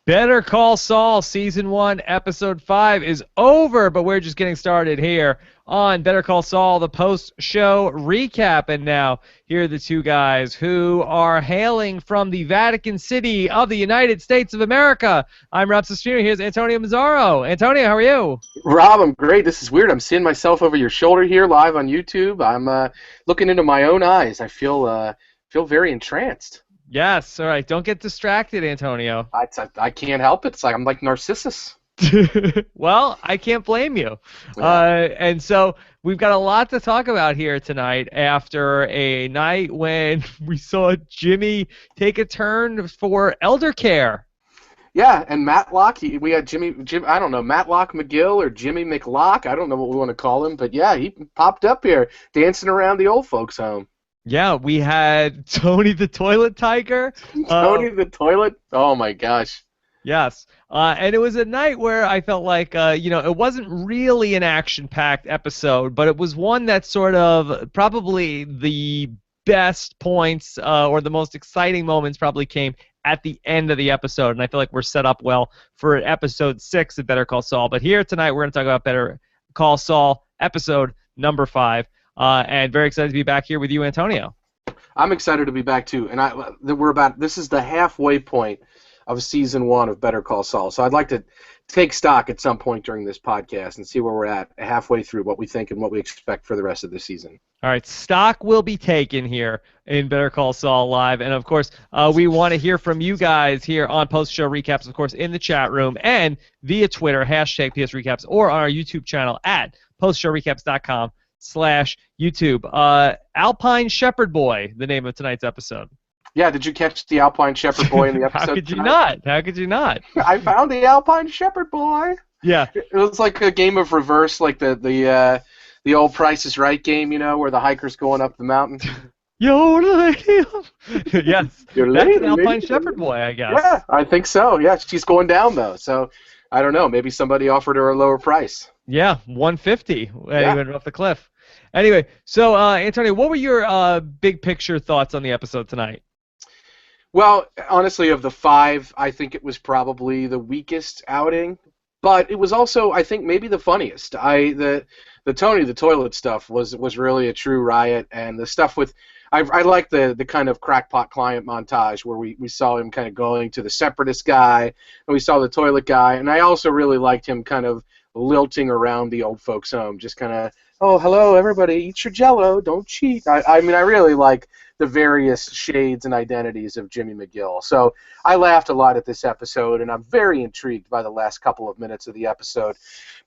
Better Call Saul Season 1, Episode 5 is over, but we're just getting started here on Better Call Saul, the post-show recap. And now, here are the two guys who are hailing from the Vatican City of the United States of America. I'm Rob Cesternino. Here's Antonia Mazzaro. Antonia, how are you? Rob, I'm great. This is weird. I'm seeing myself over your shoulder here live on YouTube. I'm looking into my own eyes. I feel very entranced. Yes, all right. Don't get distracted, Antonio. I can't help it. It's like I'm like Narcissus. Well, I can't blame you. Yeah. And so we've got a lot to talk about here tonight after a night when we saw Jimmy take a turn for elder care. Yeah, and Matlock, we had Jim, I don't know, Matlock McGill or Jimmy McLock. I don't know what we want to call him, but yeah, he popped up here dancing around the old folks' home. Yeah, we had Tony the Toilet Tiger. Tony the Toilet? Oh, my gosh. Yes. And it was a night where I felt like, it wasn't really an action-packed episode, but it was one that sort of probably the best points or the most exciting moments probably came at the end of the episode. And I feel like we're set up well for episode 6 of Better Call Saul. But here tonight, we're going to talk about Better Call Saul, episode number 5. And very excited to be back here with you, Antonio. I'm excited to be back too, and this is the halfway point of season 1 of Better Call Saul. So I'd like to take stock at some point during this podcast and see where we're at halfway through, what we think and what we expect for the rest of the season. All right, stock will be taken here in Better Call Saul Live, and of course, we want to hear from you guys here on post-show recaps, of course, in the chat room and via Twitter #PSRecaps or on our YouTube channel at postshowrecaps.com/YouTube. Alpine Shepherd Boy, the name of tonight's episode. Yeah, did you catch the Alpine Shepherd Boy in the episode? How could you not? How could you not? I found the Alpine Shepherd Boy. Yeah. It was like a game of reverse, like the old Price is Right game, where the hiker's going up the mountain. Yo, lady. Yes. Your That's lady, an Alpine lady. Shepherd Boy, I guess. Yeah, I think so. Yeah, she's going down though, so I don't know. Maybe somebody offered her a lower price. Yeah, $150. Yeah. He went off the cliff. Anyway, so Antonio, what were your big picture thoughts on the episode tonight? Well, honestly, of the 5, I think it was probably the weakest outing, but it was also, I think, maybe the funniest. The Tony the Toilet stuff was really a true riot, and the stuff with I like the kind of crackpot client montage where we saw him kind of going to the separatist guy, and we saw the toilet guy, and I also really liked him kind of lilting around the old folks' home, just kind of, oh, hello, everybody, eat your Jello, don't cheat. I mean, I really like the various shades and identities of Jimmy McGill. So I laughed a lot at this episode, and I'm very intrigued by the last couple of minutes of the episode.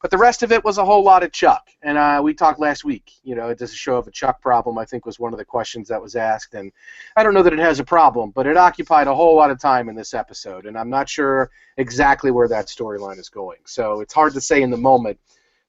But the rest of it was a whole lot of Chuck. And we talked last week, does a show of a Chuck problem, I think was one of the questions that was asked. And I don't know that it has a problem, but it occupied a whole lot of time in this episode, and I'm not sure exactly where that storyline is going. So it's hard to say in the moment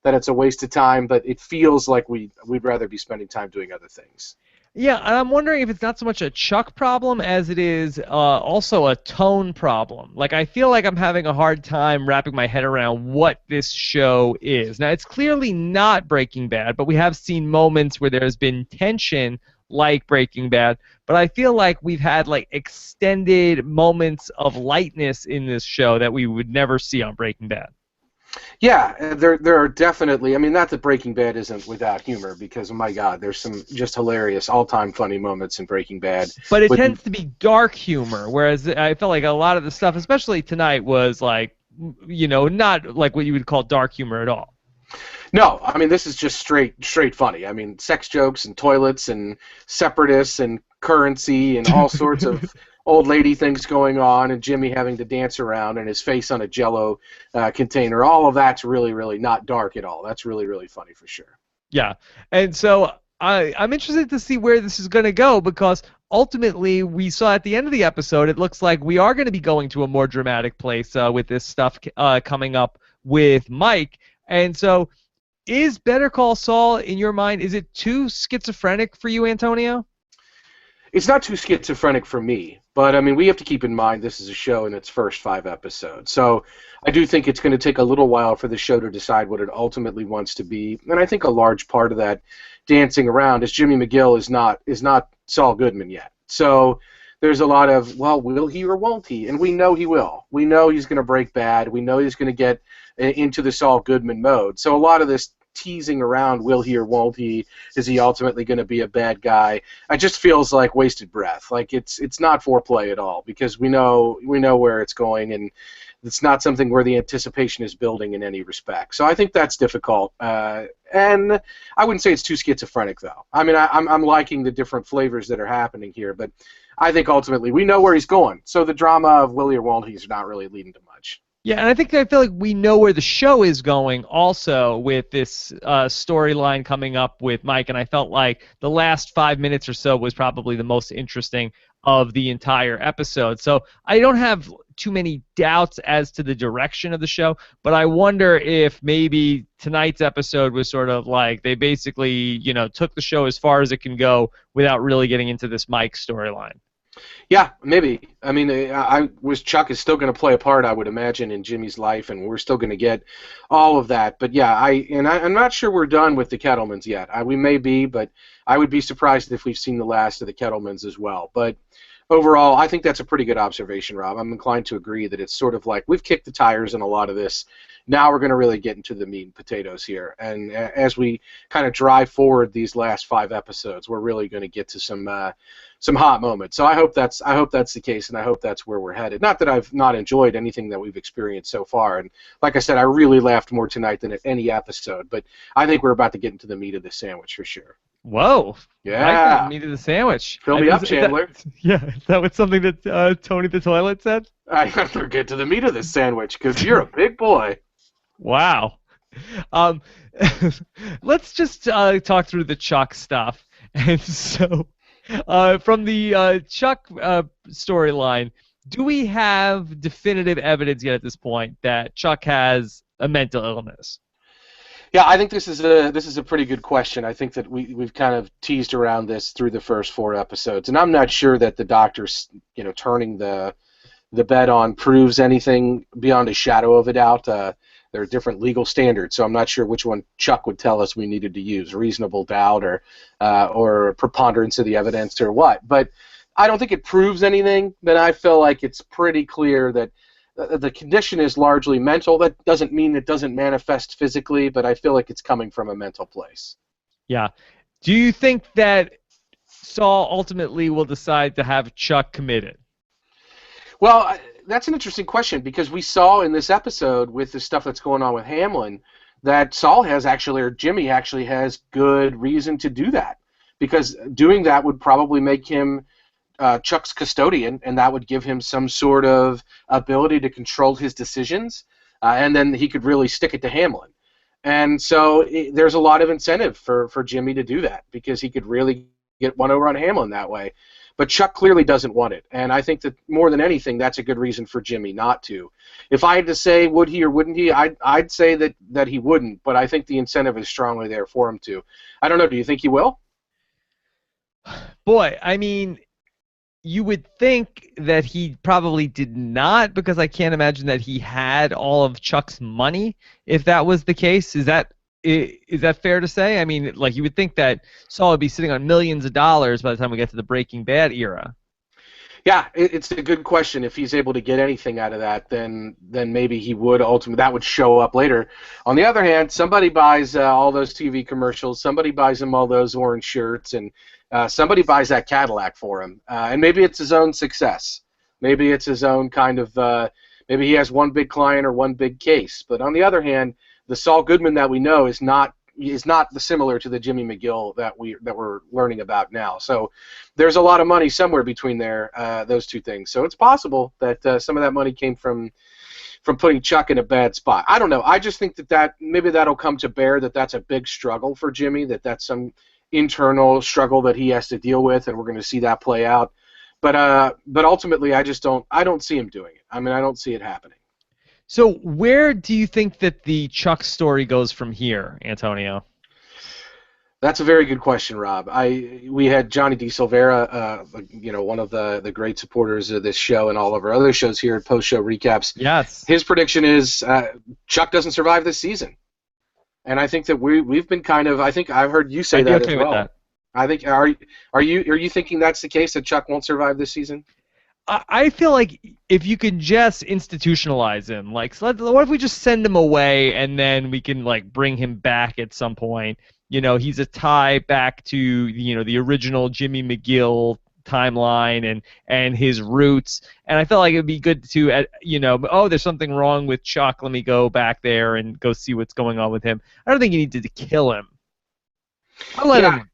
that it's a waste of time, but it feels like we'd rather be spending time doing other things. Yeah, and I'm wondering if it's not so much a Chuck problem as it is also a tone problem. Like, I feel like I'm having a hard time wrapping my head around what this show is. Now, it's clearly not Breaking Bad, but we have seen moments where there's been tension like Breaking Bad, but I feel like we've had like extended moments of lightness in this show that we would never see on Breaking Bad. Yeah, there are definitely, I mean, not that Breaking Bad isn't without humor, because, oh my God, there's some just hilarious, all-time funny moments in Breaking Bad. But it tends to be dark humor, whereas I felt like a lot of the stuff, especially tonight, was like, not like what you would call dark humor at all. No, I mean, this is just straight funny. I mean, sex jokes and toilets and separatists and currency and all sorts of old lady things going on, and Jimmy having to dance around and his face on a Jello container. All of that's really, really not dark at all. That's really, really funny for sure. Yeah, and so I'm interested to see where this is going to go, because ultimately we saw at the end of the episode it looks like we are going to be going to a more dramatic place with this stuff coming up with Mike. And so is Better Call Saul, in your mind, is it too schizophrenic for you, Antonio? It's not too schizophrenic for me, but I mean, we have to keep in mind this is a show in its first 5 episodes. So I do think it's going to take a little while for the show to decide what it ultimately wants to be. And I think a large part of that dancing around is Jimmy McGill is not Saul Goodman yet. So there's a lot of, well, will he or won't he? And we know he will. We know he's going to break bad. We know he's going to get into the Saul Goodman mode. So a lot of this teasing around, will he or won't he? Is he ultimately going to be a bad guy? It just feels like wasted breath. Like it's not foreplay at all, because we know where it's going, and it's not something where the anticipation is building in any respect. So I think that's difficult. And I wouldn't say it's too schizophrenic, though. I mean, I'm liking the different flavors that are happening here, but I think ultimately we know where he's going. So the drama of will he or won't he's not really leading to much. Yeah, and I feel like we know where the show is going also with this storyline coming up with Mike, and I felt like the last 5 minutes or so was probably the most interesting of the entire episode. So I don't have too many doubts as to the direction of the show, but I wonder if maybe tonight's episode was sort of like they basically, took the show as far as it can go without really getting into this Mike storyline. Yeah, maybe. I mean, Chuck is still going to play a part, I would imagine, in Jimmy's life, and we're still going to get all of that. But yeah, I'm not sure we're done with the Kettlemans yet. We may be, but I would be surprised if we've seen the last of the Kettlemans as well. But overall, I think that's a pretty good observation, Rob. I'm inclined to agree that it's sort of like we've kicked the tires in a lot of this. Now we're going to really get into the meat and potatoes here. And as we kind of drive forward these last 5 episodes, we're really going to get to some hot moments. So I hope that's the case, and I hope that's where we're headed. Not that I've not enjoyed anything that we've experienced so far. And like I said, I really laughed more tonight than at any episode. But I think we're about to get into the meat of the sandwich for sure. Whoa. Yeah. Like meat of the sandwich. Fill me up, Chandler. Is that what something that Tony the Toilet said? I have to get to the meat of the sandwich because you're a big boy. Wow. Let's just talk through the Chuck stuff. And so, from the Chuck storyline, do we have definitive evidence yet at this point that Chuck has a mental illness? Yeah, I think this is a pretty good question. I think that we've kind of teased around this through the first 4 episodes, and I'm not sure that the doctor's turning the bet on proves anything beyond a shadow of a doubt. There are different legal standards, so I'm not sure which one Chuck would tell us we needed to use, reasonable doubt or preponderance of the evidence or what. But I don't think it proves anything, but I feel like it's pretty clear that the condition is largely mental. That doesn't mean it doesn't manifest physically, but I feel like it's coming from a mental place. Yeah. Do you think that Saul ultimately will decide to have Chuck committed? Well, that's an interesting question, because we saw in this episode with the stuff that's going on with Hamlin that Saul has actually, or Jimmy actually has good reason to do that, because doing that would probably make him Chuck's custodian, and that would give him some sort of ability to control his decisions, and then he could really stick it to Hamlin. And so there's a lot of incentive for Jimmy to do that, because he could really get one over on Hamlin that way. But Chuck clearly doesn't want it, and I think that more than anything, that's a good reason for Jimmy not to. If I had to say would he or wouldn't he, I'd say that he wouldn't, but I think the incentive is strongly there for him to. I don't know, do you think he will? Boy, I mean, you would think that he probably did not, because I can't imagine that he had all of Chuck's money if that was the case. Is that fair to say? I mean, like, you would think that Saul would be sitting on millions of dollars by the time we get to the Breaking Bad era. Yeah, it's a good question. If he's able to get anything out of that, then maybe he would ultimately. That would show up later. On the other hand, somebody buys all those TV commercials, somebody buys him all those orange shirts, and somebody buys that Cadillac for him. And maybe it's his own success. Maybe it's his own kind of. Maybe he has one big client or one big case. But on the other hand, the Saul Goodman that we know is not similar to the Jimmy McGill that we're learning about now. So there's a lot of money somewhere between those two things. So it's possible that some of that money came from putting Chuck in a bad spot. I don't know. I just think that maybe that'll come to bear, that's a big struggle for Jimmy, that's some internal struggle that he has to deal with, and we're going to see that play out. But ultimately, I don't see him doing it. I mean, I don't see it happening. So where do you think that the Chuck story goes from here, Antonio? That's a very good question, Rob. We had Johnny D. Silvera, one of the great supporters of this show and all of our other shows here at post-show recaps. Yes. His prediction is Chuck doesn't survive this season. And I think that we've been kind of, I think I've heard you say that as well. I think are you thinking that's the case, that Chuck won't survive this season? I feel like if you could just institutionalize him, like, what if we just send him away and then we can like bring him back at some point? He's a tie back to the original Jimmy McGill timeline and his roots. And I felt like it'd be good to oh, there's something wrong with Chuck. Let me go back there and go see what's going on with him. I don't think you need to kill him. I'll let him.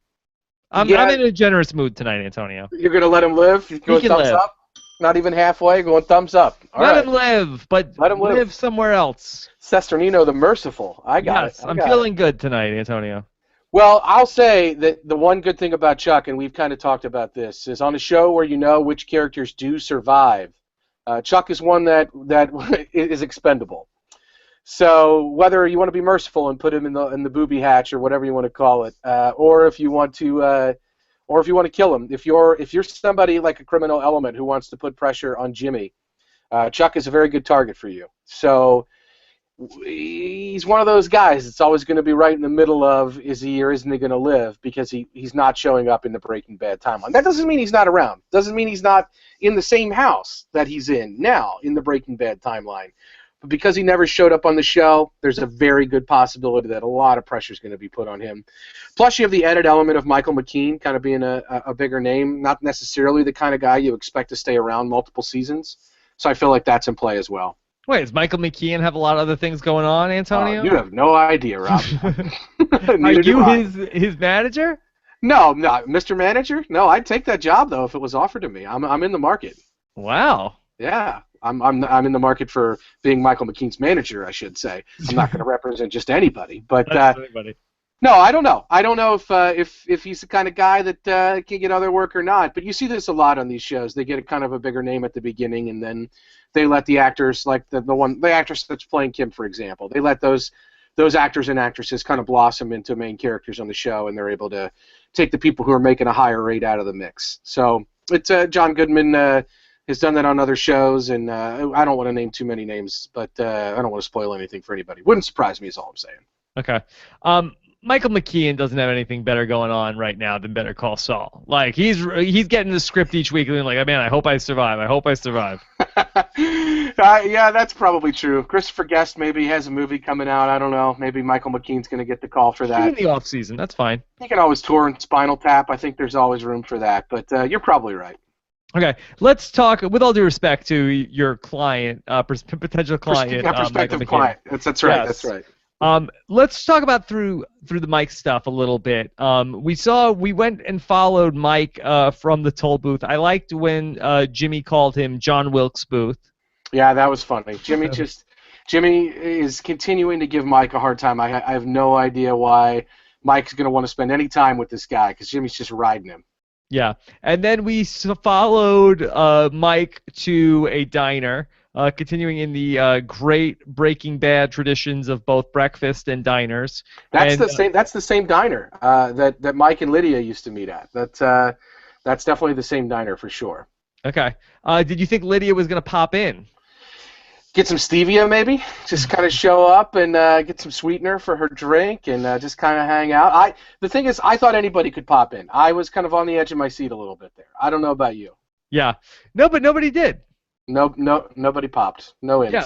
I'm in a generous mood tonight, Antonio. You're gonna let him live? He can thumbs live. Up? Not even halfway, going thumbs up. Let him live, but let him live somewhere else. Cesternino the Merciful. I got it. I'm feeling good tonight, Antonio. Well, I'll say that the one good thing about Chuck, and we've kind of talked about this, is on a show where you know which characters do survive, Chuck is one that is expendable. So whether you want to be merciful and put him in the booby hatch or whatever you want to call it, or if you want to kill him, if you're somebody like a criminal element who wants to put pressure on Jimmy, Chuck is a very good target for you. So he's one of those guys that's always going to be right in the middle of is he or isn't he going to live, because he's not showing up in the Breaking Bad timeline. That doesn't mean he's not around. Doesn't mean he's not in the same house that he's in now in the Breaking Bad timeline. But because he never showed up on the show, there's a very good possibility that a lot of pressure is going to be put on him. Plus, you have the added element of Michael McKean kind of being a bigger name, not necessarily the kind of guy you expect to stay around multiple seasons. So I feel like that's in play as well. Wait, does Michael McKean have a lot of other things going on, Antonio? You have no idea, Rob. Are you his manager? No, Mr. Manager? No, I'd take that job, though, if it was offered to me. I'm in the market. Wow. Yeah. I'm in the market for being Michael McKean's manager, I should say. I'm not going to represent just anybody, but anybody. No, I don't know. I don't know if he's the kind of guy that can get other work or not. But you see this a lot on these shows. They get a kind of a bigger name at the beginning, and then they let the actors, like the actress that's playing Kim, for example, they let those actors and actresses kind of blossom into main characters on the show, and they're able to take the people who are making a higher rate out of the mix. So it's John Goodman has done that on other shows, and I don't want to name too many names, but I don't want to spoil anything for anybody. Wouldn't surprise me, is all I'm saying. Okay. Michael McKean doesn't have anything better going on right now than Better Call Saul. Like, he's getting the script each week and being like, man, I hope I survive. I hope I survive. Yeah, that's probably true. Christopher Guest maybe has a movie coming out. I don't know. Maybe Michael McKean's going to get the call for that. In the off season, that's fine. He can always tour in Spinal Tap. I think there's always room for that. But you're probably right. Okay, let's talk, with all due respect to your client, potential client, prospective client. That's right. Yes. That's right. Let's talk about through the Mike stuff a little bit. We went and followed Mike from the toll booth. I liked when Jimmy called him John Wilkes Booth. Yeah, that was funny. Jimmy is continuing to give Mike a hard time. I have no idea why Mike's going to want to spend any time with this guy, because Jimmy's just riding him. Yeah, and then we followed Mike to a diner. Continuing in the great Breaking Bad traditions of both breakfast and diners. That's the same diner that Mike and Lydia used to meet at. That's definitely the same diner for sure. Okay. Did you think Lydia was going to pop in? Get some stevia, maybe. Just kind of show up and get some sweetener for her drink and just kind of hang out. The thing is, I thought anybody could pop in. I was kind of on the edge of my seat a little bit there. I don't know about you. Yeah. No, but nobody did. No, nobody popped. No ins. Yeah.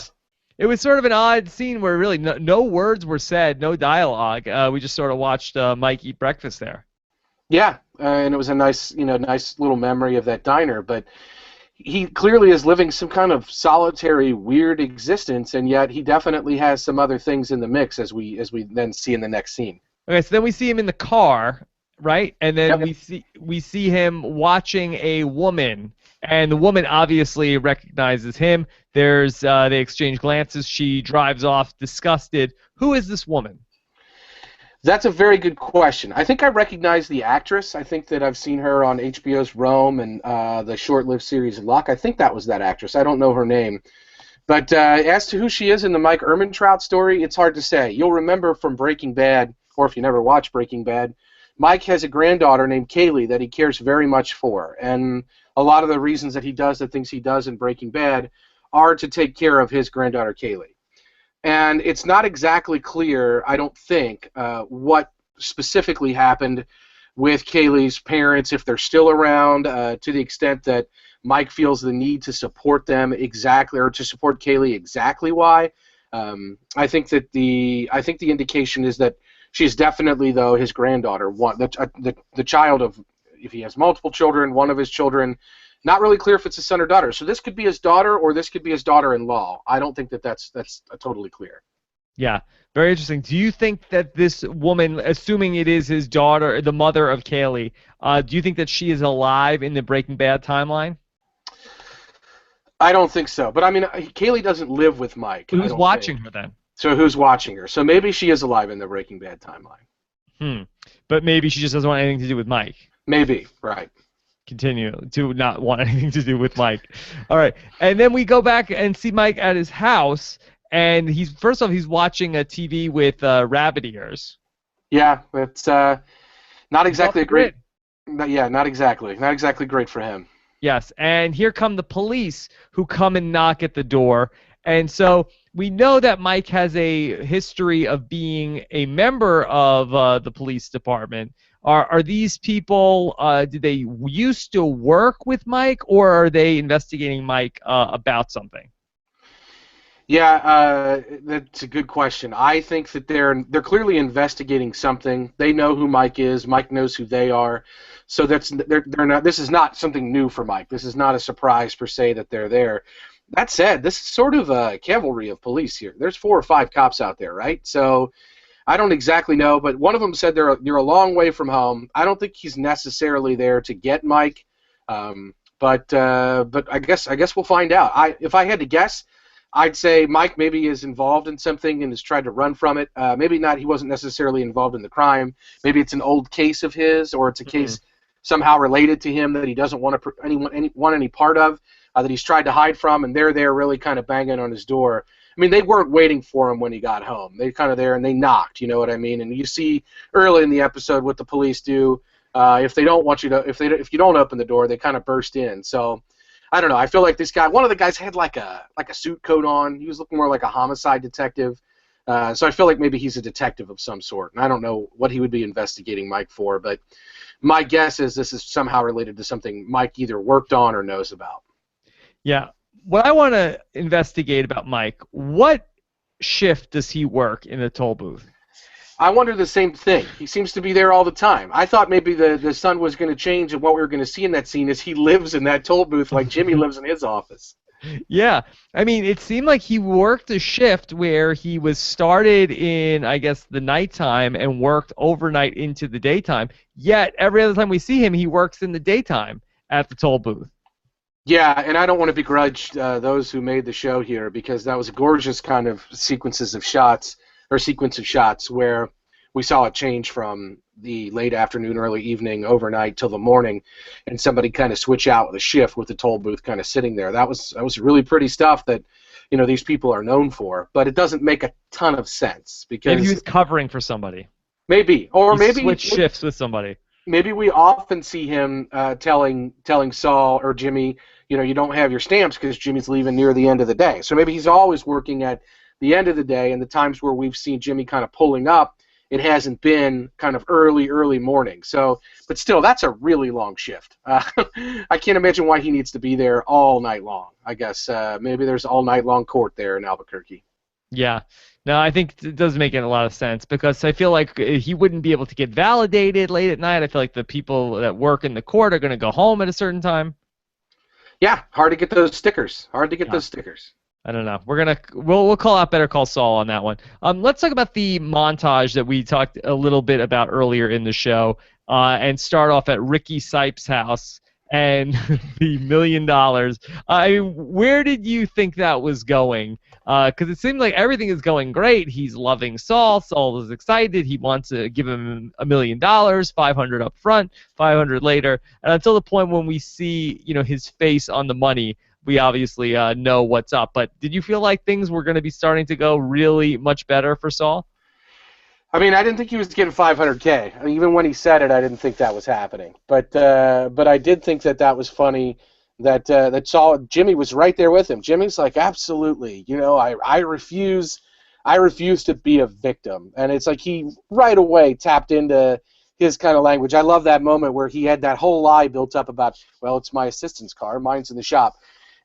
It was sort of an odd scene where really no words were said, no dialogue. We just sort of watched Mike eat breakfast there. Yeah, and it was a nice little memory of that diner. But he clearly is living some kind of solitary, weird existence, and yet he definitely has some other things in the mix, as we then see in the next scene. Okay, so then we see him in the car, right? And then we see him watching a woman. And the woman obviously recognizes him. They exchange glances. She drives off disgusted. Who is this woman? That's a very good question. I think I recognize the actress. I think that I've seen her on HBO's Rome and the short-lived series Luck. I think that was that actress. I don't know her name. But as to who she is in the Mike Ehrmantraut story, it's hard to say. You'll remember from Breaking Bad, or if you never watched Breaking Bad, Mike has a granddaughter named Kaylee that he cares very much for. And a lot of the reasons that he does the things he does in Breaking Bad are to take care of his granddaughter Kaylee. And it's not exactly clear, I don't think, what specifically happened with Kaylee's parents if they're still around, to the extent that Mike feels the need to support them exactly, or to support Kaylee exactly why. I think the indication is that she's definitely, though, his granddaughter, the child of, if he has multiple children, one of his children. Not really clear if it's his son or daughter. So this could be his daughter, or this could be his daughter-in-law. I don't think that's totally clear. Yeah, very interesting. Do you think that this woman, assuming it is his daughter, the mother of Kaylee, do you think that she is alive in the Breaking Bad timeline? I don't think so. But, I mean, Kaylee doesn't live with Mike. Who's watching her then? So who's watching her? So maybe she is alive in the Breaking Bad timeline. But maybe she just doesn't want anything to do with Mike. Maybe, right. Continue to not want anything to do with Mike. All right. And then we go back and see Mike at his house, and he's watching a TV with rabbit ears. Yeah, it's not exactly a great. Yeah, not exactly great for him. Yes, and here come the police who come and knock at the door, and so we know that Mike has a history of being a member of the police department. Are these people, did they used to work with Mike, or are they investigating Mike about something? Yeah, that's a good question. I think that they're clearly investigating something. They know who Mike is. Mike knows who they are. So they're not. This is not something new for Mike. This is not a surprise per se that they're there. That said, this is sort of a cavalry of police here. There's 4 or 5 cops out there, right? So I don't exactly know, but one of them said you're a long way from home. I don't think he's necessarily there to get Mike, but I guess we'll find out. If I had to guess, I'd say Mike maybe is involved in something and has tried to run from it. Maybe not. He wasn't necessarily involved in the crime. Maybe it's an old case of his, or it's a case somehow related to him that he doesn't want any part of, that he's tried to hide from, and they're there really kind of banging on his door. I mean, they weren't waiting for him when he got home. They're kind of there, and they knocked, you know what I mean? And you see early in the episode what the police do. If they don't want you to, if you don't open the door, they kind of burst in. So I don't know. I feel like this guy, one of the guys had like a suit coat on. He was looking more like a homicide detective. So I feel like maybe he's a detective of some sort. And I don't know what he would be investigating Mike for, but my guess is this is somehow related to something Mike either worked on or knows about. Yeah. What I want to investigate about Mike, what shift does he work in the toll booth? I wonder the same thing. He seems to be there all the time. I thought maybe the sun was going to change, and what we were going to see in that scene is he lives in that toll booth like Jimmy lives in his office. Yeah. I mean, it seemed like he worked a shift where he was started in, I guess, the nighttime and worked overnight into the daytime. Yet, every other time we see him, he works in the daytime at the toll booth. Yeah, and I don't want to begrudge those who made the show here, because that was a gorgeous kind of sequence of shots where we saw it change from the late afternoon, early evening, overnight till the morning, and somebody kind of switch out with a shift with the toll booth kind of sitting there. That was really pretty stuff that, you know, these people are known for, but it doesn't make a ton of sense because maybe he was covering for somebody. Maybe, or maybe switch shifts with somebody. Maybe we often see him telling Saul or Jimmy, you know, you don't have your stamps because Jimmy's leaving near the end of the day. So maybe he's always working at the end of the day, and the times where we've seen Jimmy kind of pulling up, it hasn't been kind of early morning. So, but still, that's a really long shift. I can't imagine why he needs to be there all night long. I guess maybe there's all night long court there in Albuquerque. Yeah. No, I think it does make a lot of sense, because I feel like he wouldn't be able to get validated late at night. I feel like the people that work in the court are going to go home at a certain time. Yeah, hard to get those stickers. Those stickers. I don't know. We'll call out Better Call Saul on that one. Let's talk about the montage that we talked a little bit about earlier in the show, and start off at Ricky Sipes' house and the $1 million. I mean, where did you think that was going? Because it seemed like everything is going great. He's loving Saul. Saul is excited. He wants to give him $1 million, 500 up front, 500 later, and until the point when we see, you know, his face on the money, we obviously know what's up. But did you feel like things were going to be starting to go really much better for Saul? I mean, I didn't think he was getting $500K. I mean, even when he said it, I didn't think that was happening. But I did think that was funny. That Saul, Jimmy was right there with him. Jimmy's like, absolutely, you know, I refuse to be a victim. And it's like he right away tapped into his kind of language. I love that moment where he had that whole lie built up about, well, it's my assistant's car, mine's in the shop.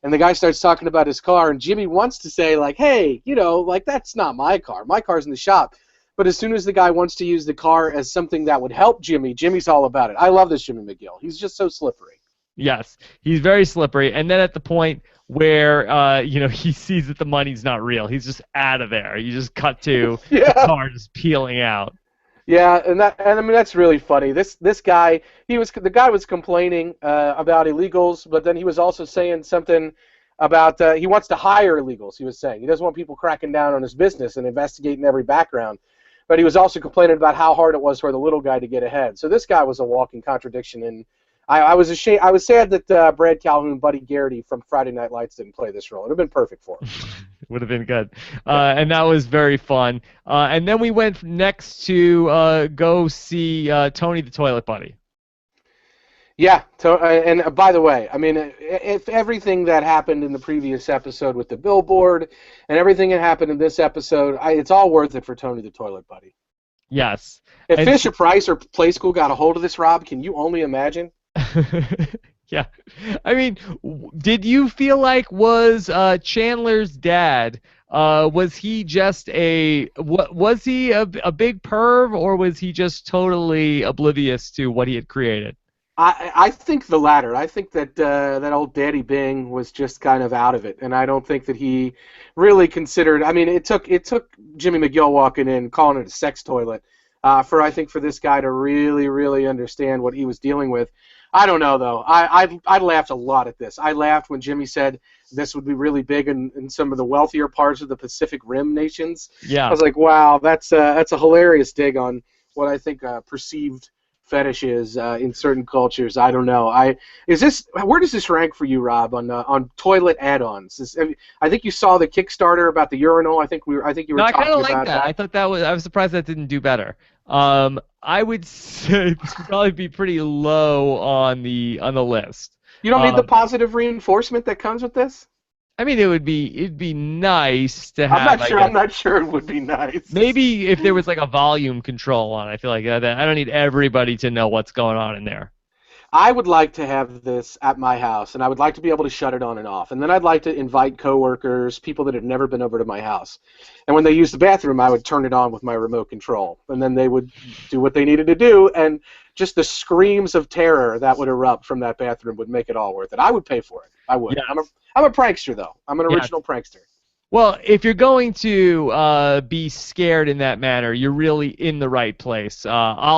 And the guy starts talking about his car, and Jimmy wants to say, like, hey, like, that's not my car. My car's in the shop. But as soon as the guy wants to use the car as something that would help Jimmy, Jimmy's all about it. I love this Jimmy McGill. He's just so slippery. Yes, he's very slippery. And then at the point where, he sees that the money's not real, he's just out of there. You just cut to the car just peeling out. Yeah, and I mean that's really funny. This guy, the guy was complaining about illegals, but then he was also saying something about he wants to hire illegals. He was saying he doesn't want people cracking down on his business and investigating every background. But he was also complaining about how hard it was for the little guy to get ahead. So this guy was a walking contradiction, and I was ashamed. I was sad that Brad Calhoun, Buddy Garrity from Friday Night Lights didn't play this role. It would have been perfect for him. Would have been good. And that was very fun. And then we went next to go see Tony the Toilet Buddy. Yeah, and by the way, I mean, if everything that happened in the previous episode with the billboard and everything that happened in this episode, it's all worth it for Tony the Toilet Buddy. Yes. If Fisher Price or Play School got a hold of this, Rob, can you only imagine? Yeah. I mean, did you feel like was Chandler's dad, was he just was he a big perv, or was he just totally oblivious to what he had created? I think the latter. I think that that old Daddy Bing was just kind of out of it, and I don't think that he really considered. I mean, it took Jimmy McGill walking in, calling it a sex toilet, for this guy to really understand what he was dealing with. I don't know though. I laughed a lot at this. I laughed when Jimmy said this would be really big in some of the wealthier parts of the Pacific Rim nations. Yeah. I was like, wow, that's a hilarious dig on what I think perceived fetishes in certain cultures. I don't know. Where does this rank for you, Rob, on toilet add-ons? I think you saw the Kickstarter about the urinal. I think you were talking about that. I kind of like that. I thought I was surprised that didn't do better. I would say this would probably be pretty low on the list. You don't need the positive reinforcement that comes with this? I mean, it'd be nice to have. I'm not sure it would be nice. Maybe if there was like a volume control on, I feel like I don't need everybody to know what's going on in there. I would like to have this at my house, and I would like to be able to shut it on and off. And then I'd like to invite coworkers, people that had never been over to my house. And when they used the bathroom, I would turn it on with my remote control. And then they would do what they needed to do, and just the screams of terror that would erupt from that bathroom would make it all worth it. I would pay for it. I would. Yeah. I'm a prankster, though. I'm an original prankster. Well, if you're going to be scared in that manner, you're really in the right place. A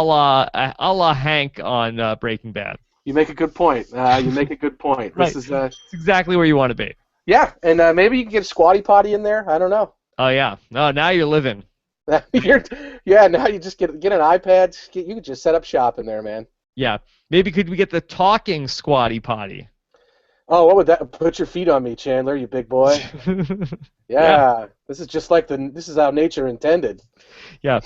la Hank on Breaking Bad. You make a good point. Right. This is it's exactly where you want to be. Yeah, and maybe you can get a squatty potty in there. I don't know. Oh yeah. No, now you're living. Now you just get an iPad. You can just set up shop in there, man. Yeah. Maybe could we get the talking squatty potty? Oh, what would that? Put your feet on me, Chandler, you big boy. Yeah. This is just like this is how nature intended. Yeah.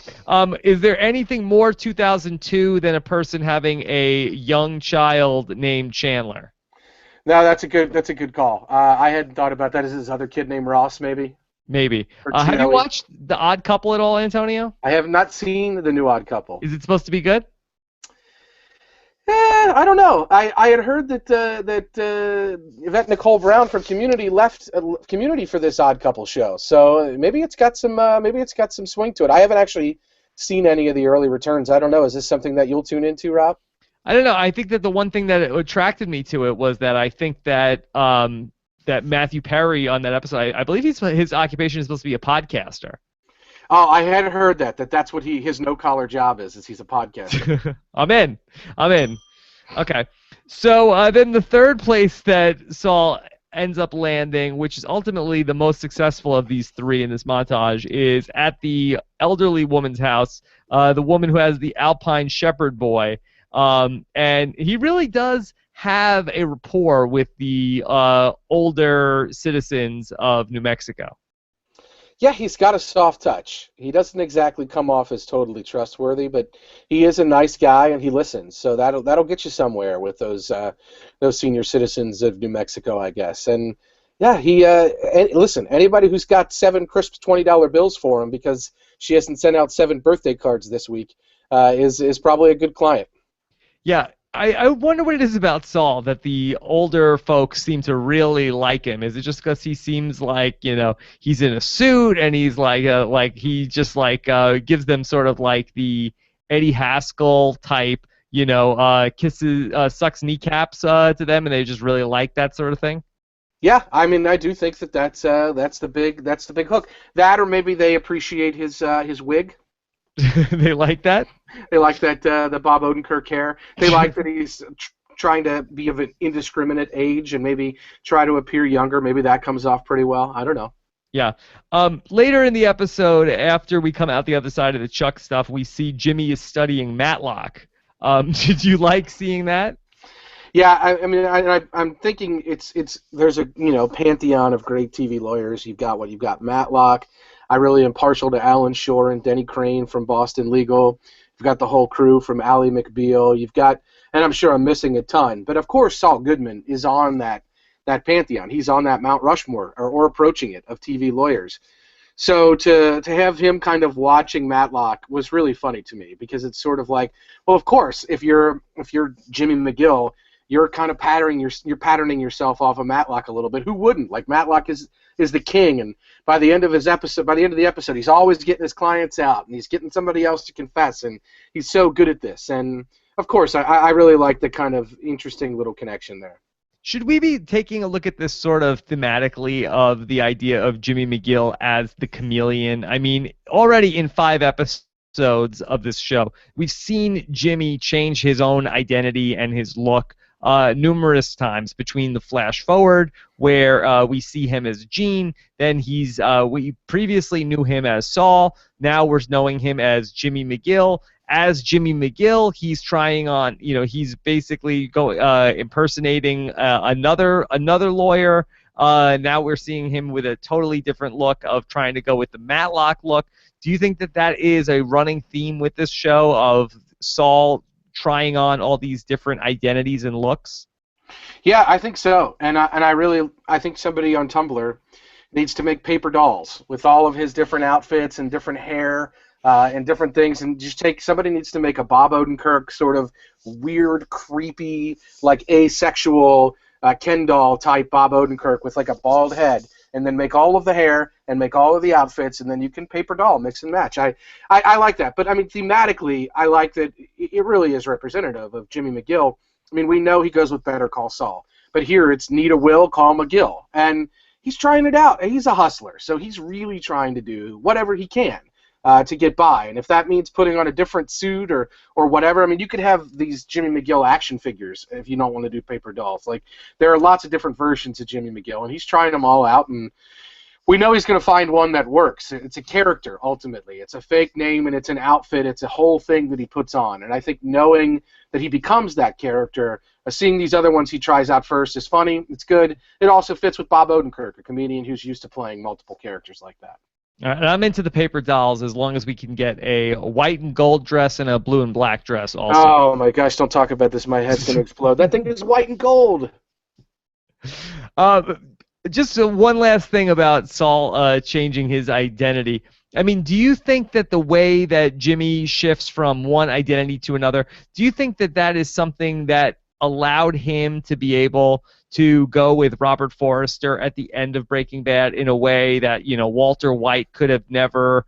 Is there anything more 2002 than a person having a young child named Chandler? No, that's a good call. I hadn't thought about that. Is his other kid named Ross, maybe? Maybe. Have you watched The Odd Couple at all, Antonio? I have not seen the new Odd Couple. Is it supposed to be good? I don't know. I had heard that Yvette Nicole Brown from Community left Community for this Odd Couple show. So maybe it's got some swing to it. I haven't actually seen any of the early returns. I don't know. Is this something that you'll tune into, Rob? I don't know. I think that the one thing that attracted me to it was that I think that that Matthew Perry on that episode, I believe his occupation is supposed to be a podcaster. Oh, I had heard that's what his no-collar job is he's a podcaster. I'm in. Okay. So then the third place that Saul ends up landing, which is ultimately the most successful of these three in this montage, is at the elderly woman's house, the woman who has the Alpine Shepherd Boy. And he really does have a rapport with the older citizens of New Mexico. Yeah, he's got a soft touch. He doesn't exactly come off as totally trustworthy, but he is a nice guy and he listens. So that'll get you somewhere with those senior citizens of New Mexico, I guess. And yeah, listen. Anybody who's got 7 crisp $20 bills for him because she hasn't sent out 7 birthday cards this week, is probably a good client. Yeah, I wonder what it is about Saul that the older folks seem to really like him. Is it just because he seems like, he's in a suit and he's like he just gives them sort of like the Eddie Haskell type, kisses, sucks kneecaps to them, and they just really like that sort of thing? Yeah, I mean, I do think that's the big hook. That, or maybe they appreciate his wig. They like that? They like that the Bob Odenkirk hair. They like that he's trying to be of an indiscriminate age and maybe try to appear younger. Maybe that comes off pretty well. I don't know. Yeah. Later in the episode, after we come out the other side of the Chuck stuff, we see Jimmy is studying Matlock. Did you like seeing that? Yeah, I mean, I'm thinking there's a pantheon of great TV lawyers. You've got Matlock. I really am partial to Alan Shore and Denny Crane from Boston Legal. You've got the whole crew from Ally McBeal. You've got, and I'm sure I'm missing a ton, but of course Saul Goodman is on that pantheon. He's on that Mount Rushmore or approaching it of TV lawyers. So to have him kind of watching Matlock was really funny to me because it's sort of like, well, of course, if you're Jimmy McGill, you're kind of patterning yourself off of Matlock a little bit. Who wouldn't? Like, Matlock is the king, and by the end of the episode, he's always getting his clients out, and he's getting somebody else to confess, and he's so good at this. And of course, I really like the kind of interesting little connection there. Should we be taking a look at this sort of thematically of the idea of Jimmy McGill as the chameleon? I mean, already in 5 episodes of this show, we've seen Jimmy change his own identity and his look numerous times between the flash forward where we see him as Gene, then we previously knew him as Saul, now we're knowing him as Jimmy McGill. As Jimmy McGill, he's trying on, he's basically impersonating another lawyer. Now we're seeing him with a totally different look of trying to go with the Matlock look. Do you think that is a running theme with this show of Saul trying on all these different identities and looks? Yeah, I think so, and I think somebody on Tumblr needs to make paper dolls with all of his different outfits and different hair and different things, and somebody needs to make a Bob Odenkirk sort of weird, creepy, like asexual Ken doll type Bob Odenkirk with like a bald head, and then make all of the hair and make all of the outfits, and then you can paper doll, mix and match. I like that. But, I mean, thematically, I like that it really is representative of Jimmy McGill. I mean, we know he goes with Better Call Saul. But here it's need a will, call McGill. And he's trying it out. He's a hustler, so he's really trying to do whatever he can to get by. And if that means putting on a different suit or whatever, I mean, you could have these Jimmy McGill action figures if you don't want to do paper dolls. Like, there are lots of different versions of Jimmy McGill, and he's trying them all out, and we know he's going to find one that works. It's a character, ultimately. It's a fake name, and it's an outfit. It's a whole thing that he puts on. And I think knowing that he becomes that character, seeing these other ones he tries out first is funny. It's good. It also fits with Bob Odenkirk, a comedian who's used to playing multiple characters like that. And I'm into the paper dolls as long as we can get a white and gold dress and a blue and black dress also. Oh, my gosh, don't talk about this. My head's going to explode. That thing is white and gold. Just one last thing about Saul changing his identity. I mean, do you think that the way that Jimmy shifts from one identity to another, do you think that is something that allowed him to be able to go with Robert Forrester at the end of Breaking Bad in a way that, Walter White could have never,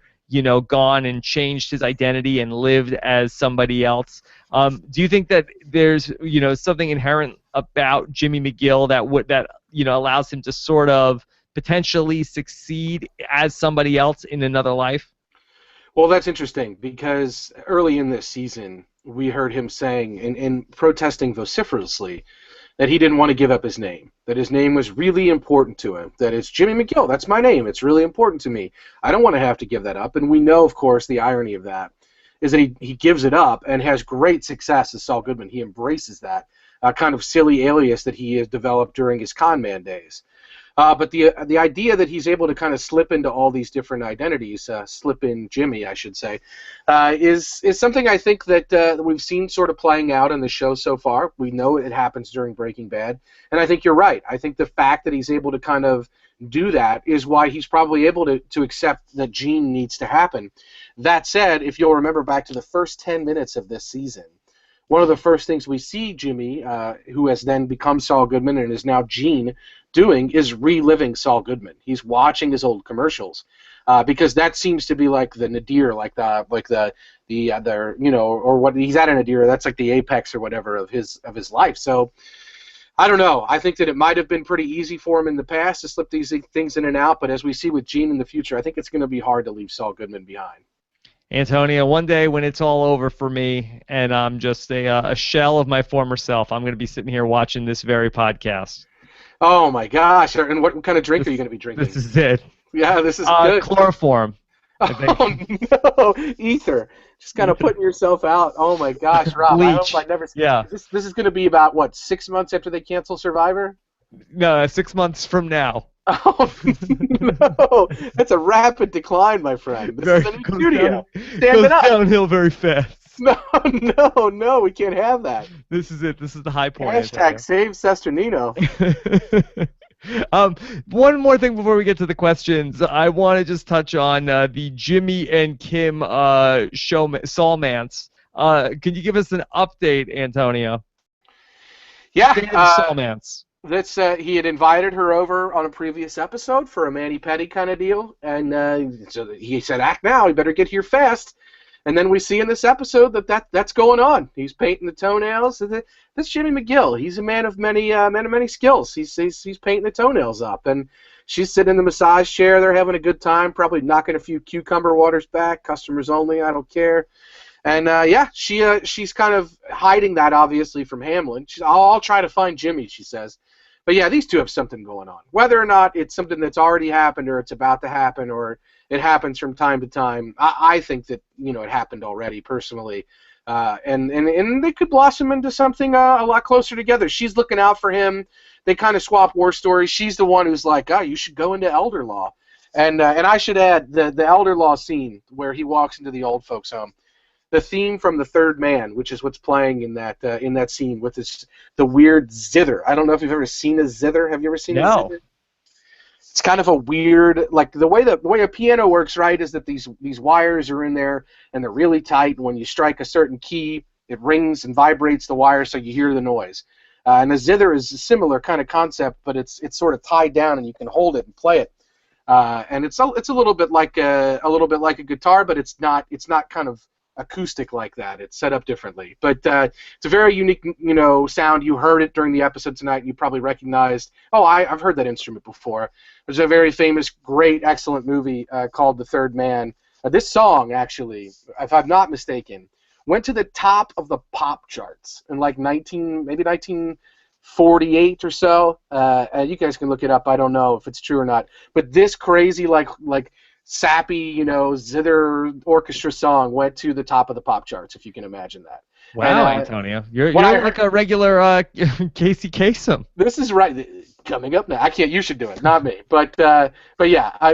gone and changed his identity and lived as somebody else? Do you think that there's, something inherent about Jimmy McGill that allows him to sort of potentially succeed as somebody else in another life? Well, that's interesting because early in this season, we heard him saying and protesting vociferously that he didn't want to give up his name, that his name was really important to him, that it's Jimmy McGill, that's my name, it's really important to me. I don't want to have to give that up. And we know, of course, the irony of that is that he gives it up and has great success as Saul Goodman. He embraces that kind of silly alias that he has developed during his con man days. But the idea that he's able to kind of slip into all these different identities, slip in Jimmy, I should say, is something I think that we've seen sort of playing out in the show so far. We know it happens during Breaking Bad, and I think you're right. I think the fact that he's able to kind of do that is why he's probably able to accept that Gene needs to happen. That said, if you'll remember back to the first 10 minutes of this season, one of the first things we see Jimmy, who has then become Saul Goodman and is now Gene, doing is reliving Saul Goodman. He's watching his old commercials because that seems to be like the nadir, like the other, or what he's at a nadir. That's like the apex or whatever of his life. So I don't know. I think that it might have been pretty easy for him in the past to slip these things in and out, but as we see with Gene in the future, I think it's going to be hard to leave Saul Goodman behind. Antonia, one day when it's all over for me and I'm just a shell of my former self, I'm going to be sitting here watching this very podcast. Oh my gosh! And what kind of drink are you going to be drinking? This is it. Yeah, this is good. Chloroform. Oh no, ether! Just kind of putting yourself out. Oh my gosh, Rob! Bleach. I hope I never. Yeah. This is going to be about what, 6 months after they cancel Survivor? No, 6 months from now. Oh no! That's a rapid decline, my friend. This is a new studio. Stand it up. Downhill very fast. No, we can't have that. This is it. This is the high point. Hashtag save Cesternino. One more thing before we get to the questions. I want to just touch on the Jimmy and Kim Saulmance. Can you give us an update, Antonia? Yeah. Saulmance. That's he had invited her over on a previous episode for a mani-pedi kind of deal, and so he said, "Act now. You better get here fast." And then we see in this episode that's going on. He's painting the toenails. That's Jimmy McGill. He's a man of many skills. He's painting the toenails up, and she's sitting in the massage chair. They're having a good time, probably knocking a few cucumber waters back. Customers only. I don't care. And she's kind of hiding that obviously from Hamlin. I'll try to find Jimmy, she says. But yeah, these two have something going on. Whether or not it's something that's already happened or it's about to happen or it happens from time to time, I think that it happened already personally, and they could blossom into something a lot closer together. She's looking out for him. They kind of swap war stories. She's the one who's like, "Oh, you should go into elder law," and I should add the elder law scene where he walks into the old folks' home. The theme from The Third Man, which is what's playing in that scene with the weird zither. I don't know if you've ever seen a zither. Have you ever seen a zither? It's kind of a weird, like the way a piano works, right, is that these wires are in there and they're really tight. And when you strike a certain key, it rings and vibrates the wire so you hear the noise. And a zither is a similar kind of concept, but it's sort of tied down and you can hold it and play it. And it's a little bit like a guitar, but it's not kind of acoustic like that. It's set up differently, but it's a very unique sound. You heard it during the episode tonight and you probably recognized, I've heard that instrument before. There's a very famous, great, excellent movie called The Third Man. This song, actually, if I'm not mistaken, went to the top of the pop charts in like 1948 or so. You guys can look it up. I don't know if it's true or not, but this crazy like sappy, zither orchestra song went to the top of the pop charts, if you can imagine that. Wow, and, Antonia, you're like a regular Casey Kasem. This is right. Coming up now. You should do it, not me. But yeah,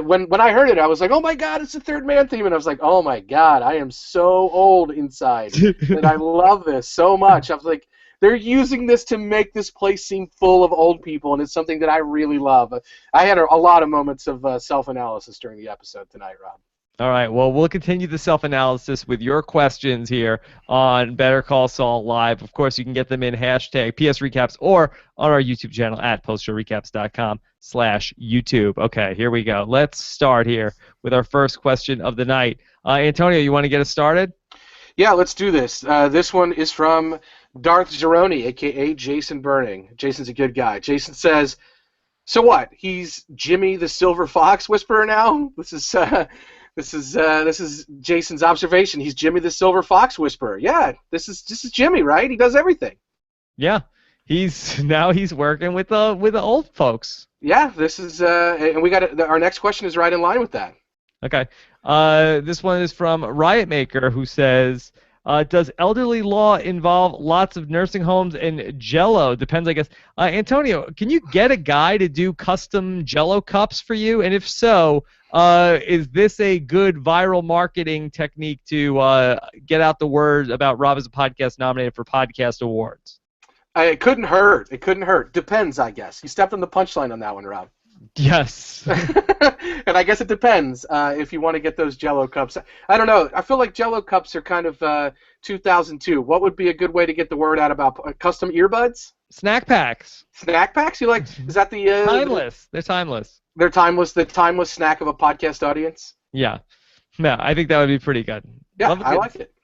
when I heard it, I was like, oh my God, it's the Third Man theme, and I was like, oh my God, I am so old inside, and I love this so much. I was like, they're using this to make this place seem full of old people, and it's something that I really love. I had a lot of moments of self-analysis during the episode tonight, Rob. All right, well, we'll continue the self-analysis with your questions here on Better Call Saul Live. Of course, you can get them in hashtag PS Recaps or on our YouTube channel at postshowrecaps.com/YouTube. Okay, here we go. Let's start here with our first question of the night. Antonio, you want to get us started? Yeah, let's do this. This one is from Darth Zeroni, a.k.a. Jason Burning. Jason's a good guy. Jason says, so what? He's Jimmy the Silver Fox Whisperer now? This is Jason's observation. He's Jimmy the Silver Fox Whisperer. Yeah, this is Jimmy, right? He does everything. Yeah, he's working with the old folks. Yeah, this is and we got our next question is right in line with that. Okay, this one is from Riot Maker, who says, Does elderly law involve lots of nursing homes and Jello? Depends, I guess. Antonio, can you get a guy to do custom Jello cups for you? And if so, is this a good viral marketing technique to get out the word about Rob as a podcast nominated for podcast awards? It couldn't hurt. It couldn't hurt. Depends, I guess. You stepped on the punchline on that one, Rob. Yes. And I guess it depends if you want to get those Jello cups. I don't know. I feel like Jello cups are kind of 2002. What would be a good way to get the word out about custom earbuds? Snack packs. Snack packs? You like? Is that the timeless? They're timeless. They're timeless. The timeless snack of a podcast audience. Yeah. No, I think that would be pretty good. Yeah, I like it.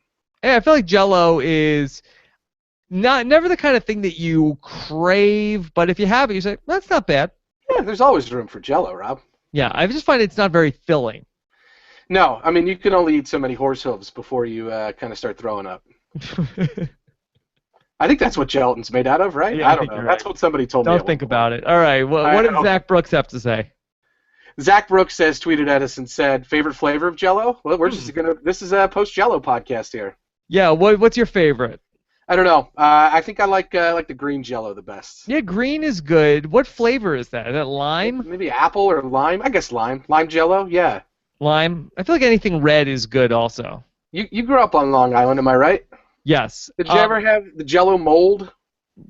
Yeah, I feel like Jello is never the kind of thing that you crave, but if you have it, you say that's not bad. Yeah, there's always room for Jello, Rob. Yeah, I just find it's not very filling. No, I mean, you can only eat so many horse hooves before you kind of start throwing up. I think that's what gelatin's made out of, right? Yeah, I don't know. That's what somebody told me. Don't think about it. All right, well, what did Zach Brooks have to say? Zach Brooks tweeted at us and said, favorite flavor of Jello? Well, we're just this is a post-Jello podcast here. Yeah, what's your favorite? I don't know. I think I like the green Jello the best. Yeah, green is good. What flavor is that? Is that lime? Maybe apple or lime. I guess lime. Lime Jello. Yeah. Lime. I feel like anything red is good also. You grew up on Long Island, am I right? Yes. Did you ever have the Jello mold?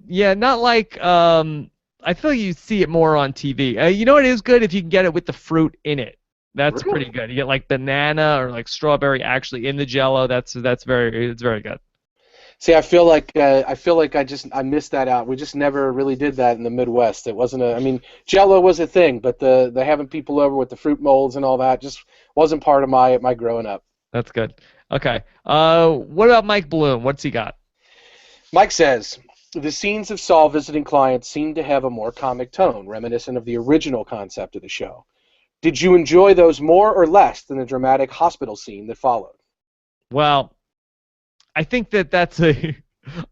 Yeah, not like. I feel like you see it more on TV. You know what is good if you can get it with the fruit in it. That's really? Pretty good. You get like banana or like strawberry actually in the Jello. It's very good. See, I feel like I missed that out. We just never really did that in the Midwest. It wasn't I mean, Jello was a thing, but the having people over with the fruit molds and all that just wasn't part of my growing up. That's good. Okay. What about Mike Bloom? What's he got? Mike says, the scenes of Saul visiting clients seem to have a more comic tone, reminiscent of the original concept of the show. Did you enjoy those more or less than the dramatic hospital scene that followed? Well, I think that's a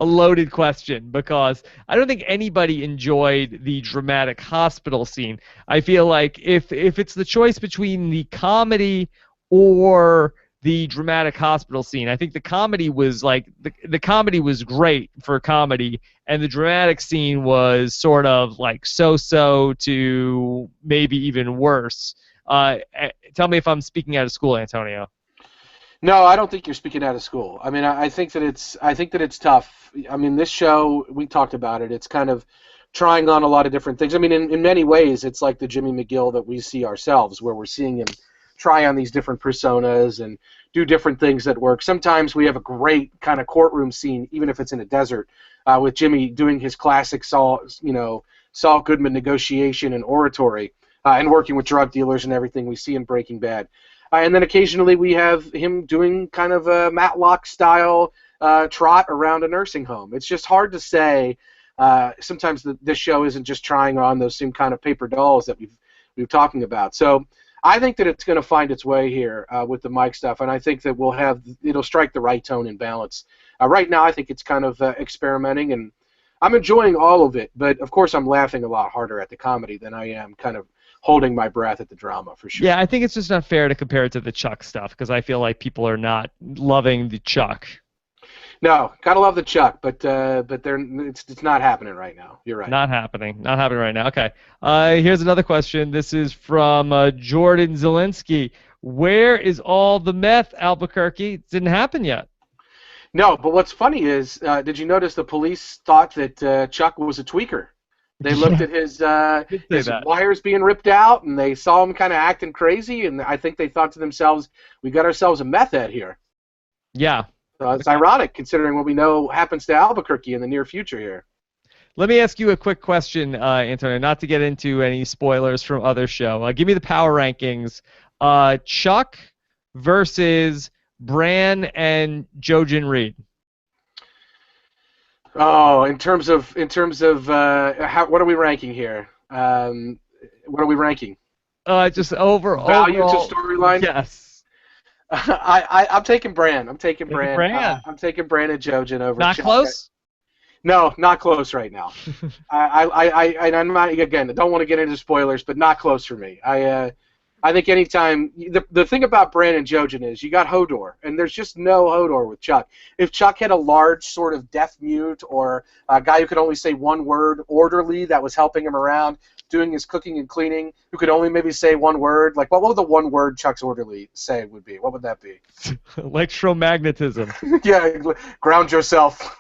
loaded question because I don't think anybody enjoyed the dramatic hospital scene. I feel like if it's the choice between the comedy or the dramatic hospital scene, I think the comedy was like the comedy was great for comedy, and the dramatic scene was sort of like so-so to maybe even worse. Tell me if I'm speaking out of school, Antonio. No, I don't think you're speaking out of school. I mean, I think that it's tough. I mean, this show, we talked about it. It's kind of trying on a lot of different things. I mean, in many ways, it's like the Jimmy McGill that we see ourselves, where we're seeing him try on these different personas and do different things that work. Sometimes we have a great kind of courtroom scene, even if it's in a desert, with Jimmy doing his classic Saul Goodman negotiation and oratory, and working with drug dealers and everything we see in Breaking Bad. And then occasionally we have him doing kind of a Matlock style trot around a nursing home. It's just hard to say. Sometimes this show isn't just trying on those same kind of paper dolls that we've talking about. So I think that it's going to find its way here with the Mike stuff, and I think that it'll strike the right tone and balance. Right now, I think it's kind of experimenting, and I'm enjoying all of it. But of course, I'm laughing a lot harder at the comedy than I am kind of holding my breath at the drama, for sure. Yeah, I think it's just not fair to compare it to the Chuck stuff because I feel like people are not loving the Chuck. No, gotta love the Chuck, but it's not happening right now. You're right. Not happening right now. Okay. Here's another question. This is from Jordan Zielinski. Where is all the meth, Albuquerque? It didn't happen yet. No, but what's funny is, did you notice the police thought that Chuck was a tweaker? They looked at his wires being ripped out, and they saw him kind of acting crazy, and I think they thought to themselves, we got ourselves a meth head here. Yeah. So it's ironic, considering what we know happens to Albuquerque in the near future here. Let me ask you a quick question, Antonio, not to get into any spoilers from other show. Give me the power rankings. Chuck versus Bran and Jojen Reed. Oh, in terms of what are we ranking here? What are we ranking? Just overall value to storyline. Yes. I'm taking Bran. I'm taking Bran. I'm taking Bran and Jojen over. Not close. No, not close right now. I'm not, again, I don't want to get into spoilers, but not close for me. I I think anytime the thing about Brandon Jojen is you got Hodor, and there's just no Hodor with Chuck. If Chuck had a large sort of deaf mute or a guy who could only say one word, orderly, that was helping him around, doing his cooking and cleaning, who could only maybe say one word, like what would the one word Chuck's orderly say would be? What would that be? Electromagnetism. Yeah, ground yourself.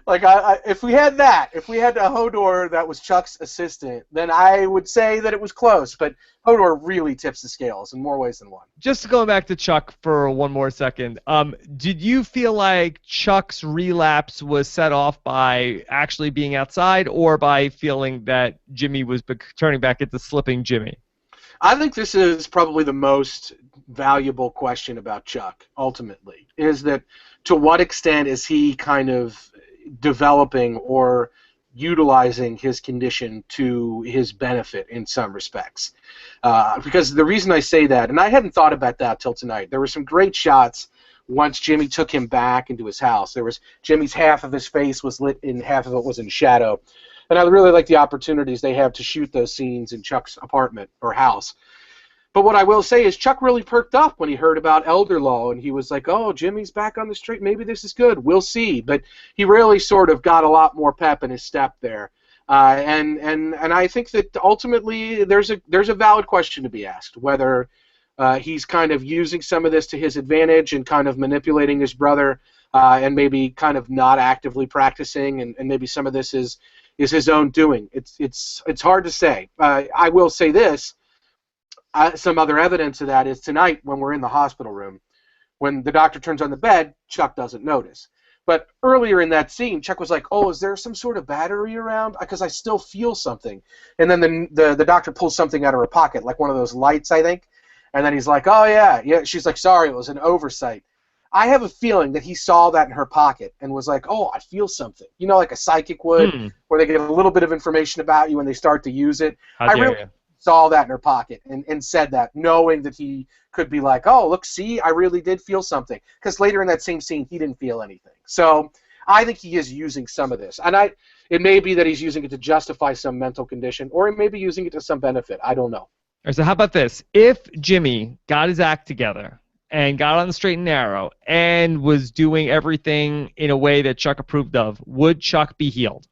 Like if we had that, if we had a Hodor that was Chuck's assistant, then I would say that it was close. But Hodor really tips the scales in more ways than one. Just going back to Chuck for one more second, did you feel like Chuck's relapse was set off by actually being outside or by feeling that Jimmy was turning back into slipping Jimmy? I think this is probably the most valuable question about Chuck, ultimately, is that to what extent is he kind of developing or utilizing his condition to his benefit in some respects. Because the reason I say that, and I hadn't thought about that till tonight, there were some great shots once Jimmy took him back into his house. There was Jimmy's half of his face was lit and half of it was in shadow. And I really like the opportunities they have to shoot those scenes in Chuck's apartment or house. But what I will say is Chuck really perked up when he heard about elder law, and he was like, oh, Jimmy's back on the street. Maybe this is good. We'll see. But he really sort of got a lot more pep in his step there. And I think that ultimately there's a valid question to be asked, whether he's kind of using some of this to his advantage and kind of manipulating his brother and maybe kind of not actively practicing, and maybe some of this is his own doing. It's hard to say. I will say this. Some other evidence of that is tonight when we're in the hospital room. When the doctor turns on the bed, Chuck doesn't notice. But earlier in that scene, Chuck was like, oh, is there some sort of battery around? Because I still feel something. And then the doctor pulls something out of her pocket, like one of those lights, I think. And then he's like, oh, yeah. She's like, sorry, it was an oversight. I have a feeling that he saw that in her pocket and was like, oh, I feel something. You know, like a psychic would, where they get a little bit of information about you and they start to use it. How dare you. Saw that in her pocket and said that, knowing that he could be like, oh, look, see, I really did feel something. Because later in that same scene, he didn't feel anything. So I think he is using some of this. And it may be that he's using it to justify some mental condition, or he may be using it to some benefit. I don't know. All right, so how about this? If Jimmy got his act together and got on the straight and narrow and was doing everything in a way that Chuck approved of, would Chuck be healed?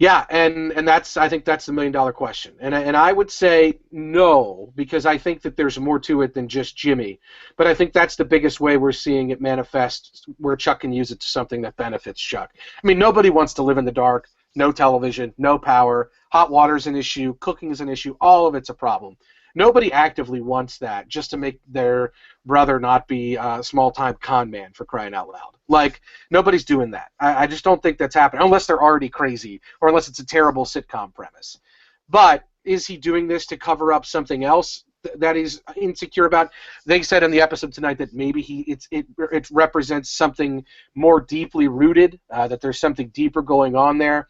Yeah, and I think that's the $1 million question. And I would say no, because I think that there's more to it than just Jimmy. But I think that's the biggest way we're seeing it manifest, where Chuck can use it to something that benefits Chuck. I mean, nobody wants to live in the dark, no television, no power, hot water's an issue, cooking is an issue, all of it's a problem. Nobody actively wants that just to make their brother not be a small-time con man, for crying out loud. Like, nobody's doing that. I just don't think that's happening, unless they're already crazy or unless it's a terrible sitcom premise. But is he doing this to cover up something else that he's insecure about? They said in the episode tonight that maybe it represents something more deeply rooted, that there's something deeper going on there.